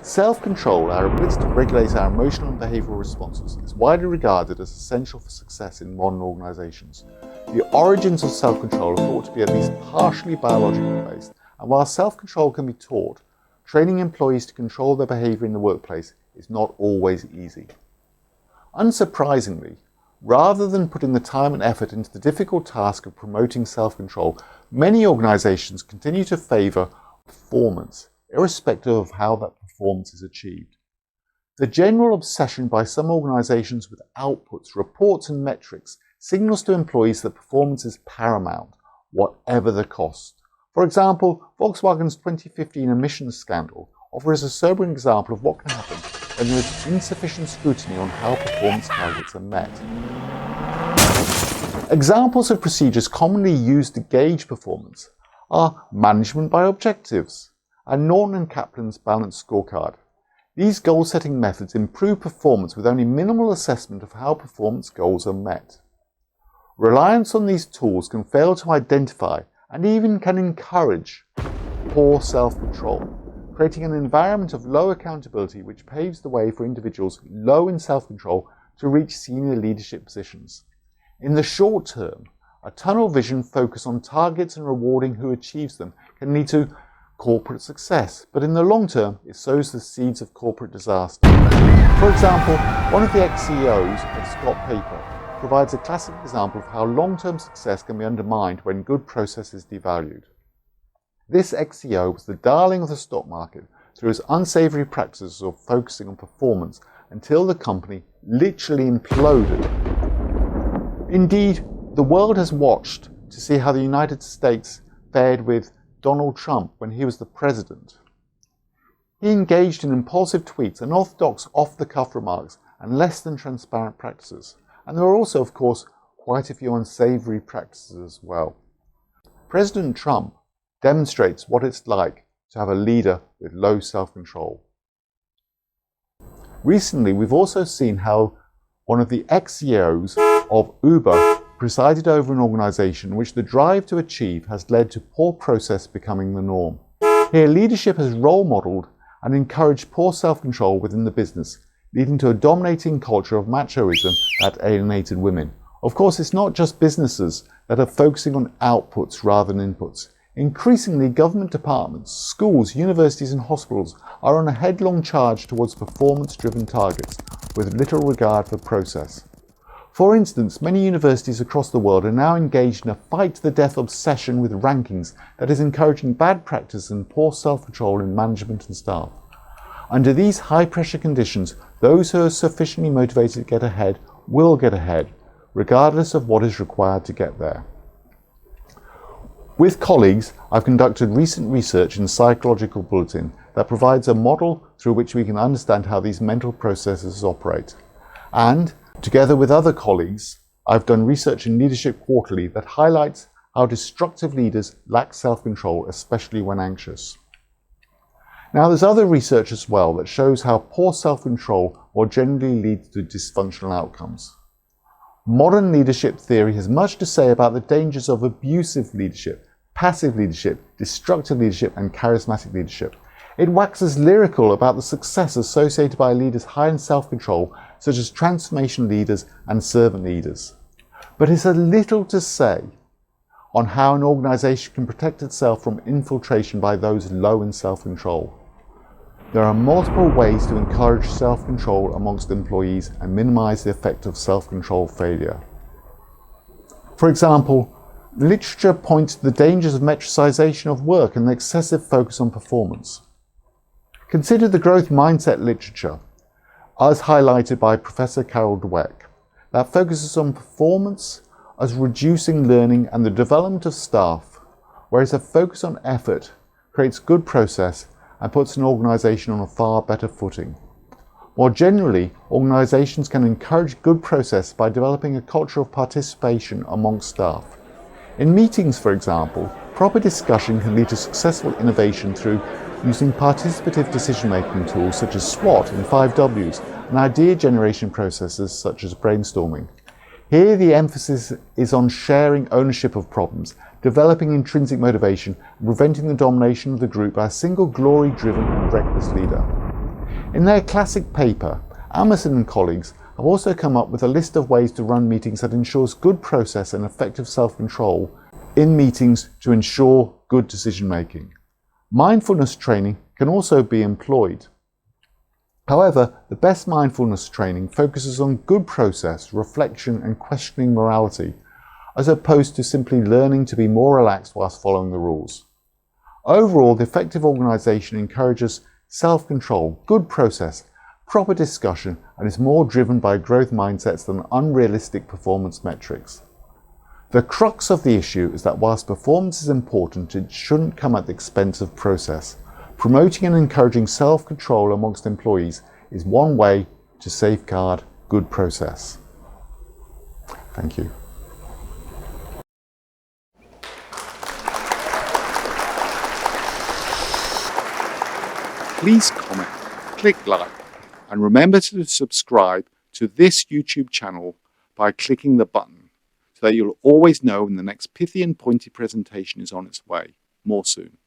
Self-control, our ability to regulate our emotional and behavioural responses, is widely regarded as essential for success in modern organisations. The origins of self-control are thought to be at least partially biologically based, and while self-control can be taught, training employees to control their behaviour in the workplace is not always easy. Unsurprisingly, rather than putting the time and effort into the difficult task of promoting self-control, many organisations continue to favour performance, irrespective of how that performance is achieved. The general obsession by some organisations with outputs, reports and metrics signals to employees that performance is paramount, whatever the cost. For example, Volkswagen's 2015 emissions scandal offers a sobering example of what can happen when there is insufficient scrutiny on how performance targets are met. Examples of procedures commonly used to gauge performance are management by objectives and Norton and Kaplan's balanced scorecard. These goal-setting methods improve performance with only minimal assessment of how performance goals are met. Reliance on these tools can fail to identify and even can encourage poor self-control, creating an environment of low accountability which paves the way for individuals low in self-control to reach senior leadership positions. In the short term, a tunnel vision focus on targets and rewarding who achieves them can lead to corporate success, but in the long term, it sows the seeds of corporate disaster. For example, one of the ex-CEOs of Scott Paper provides a classic example of how long-term success can be undermined when good process is devalued. This ex-CEO was the darling of the stock market through his unsavoury practices of focusing on performance until the company literally imploded. Indeed, the world has watched to see how the United States fared with Donald Trump when he was the president. He engaged in impulsive tweets, unorthodox off-the-cuff remarks, and less than transparent practices. And there were also, of course, quite a few unsavoury practices as well. President Trump demonstrates what it's like to have a leader with low self-control. Recently, we've also seen how one of the ex-CEOs of Uber presided over an organisation in which the drive to achieve has led to poor process becoming the norm. Here, leadership has role modelled and encouraged poor self-control within the business, leading to a dominating culture of machoism that alienated women. Of course, it's not just businesses that are focusing on outputs rather than inputs. Increasingly, government departments, schools, universities and hospitals are on a headlong charge towards performance-driven targets, with little regard for process. For instance, many universities across the world are now engaged in a fight-to-the-death obsession with rankings that is encouraging bad practice and poor self-control in management and staff. Under these high-pressure conditions, those who are sufficiently motivated to get ahead will get ahead, regardless of what is required to get there. With colleagues, I've conducted recent research in Psychological Bulletin that provides a model through which we can understand how these mental processes operate. And together with other colleagues, I've done research in Leadership Quarterly that highlights how destructive leaders lack self-control, especially when anxious. Now, there's other research as well that shows how poor self-control more generally leads to dysfunctional outcomes. Modern leadership theory has much to say about the dangers of abusive leadership, passive leadership, destructive leadership, and charismatic leadership. It waxes lyrical about the success associated by leaders high in self-control, such as transformation leaders and servant leaders. But it's a little to say on how an organisation can protect itself from infiltration by those low in self-control. There are multiple ways to encourage self-control amongst employees and minimise the effect of self-control failure. For example, literature points to the dangers of metricization of work and the excessive focus on performance. Consider the growth mindset literature, as highlighted by Professor Carol Dweck, that focuses on performance as reducing learning and the development of staff, whereas a focus on effort creates good process and puts an organisation on a far better footing. More generally, organisations can encourage good process by developing a culture of participation amongst staff. In meetings, for example, proper discussion can lead to successful innovation through using participative decision-making tools such as SWOT and 5Ws and idea generation processes such as brainstorming. Here the emphasis is on sharing ownership of problems, developing intrinsic motivation, and preventing the domination of the group by a single glory-driven and reckless leader. In their classic paper, Amerson and colleagues have also come up with a list of ways to run meetings that ensures good process and effective self-control in meetings to ensure good decision making. Mindfulness training can also be employed. However, the best mindfulness training focuses on good process, reflection and questioning morality, as opposed to simply learning to be more relaxed whilst following the rules. Overall, the effective organisation encourages self-control, good process, proper discussion, and is more driven by growth mindsets than unrealistic performance metrics. The crux of the issue is that whilst performance is important, it shouldn't come at the expense of process. Promoting and encouraging self-control amongst employees is one way to safeguard good process. Thank you. Please comment, click like, and remember to subscribe to this YouTube channel by clicking the button so that you'll always know when the next pithy and pointy presentation is on its way. More soon.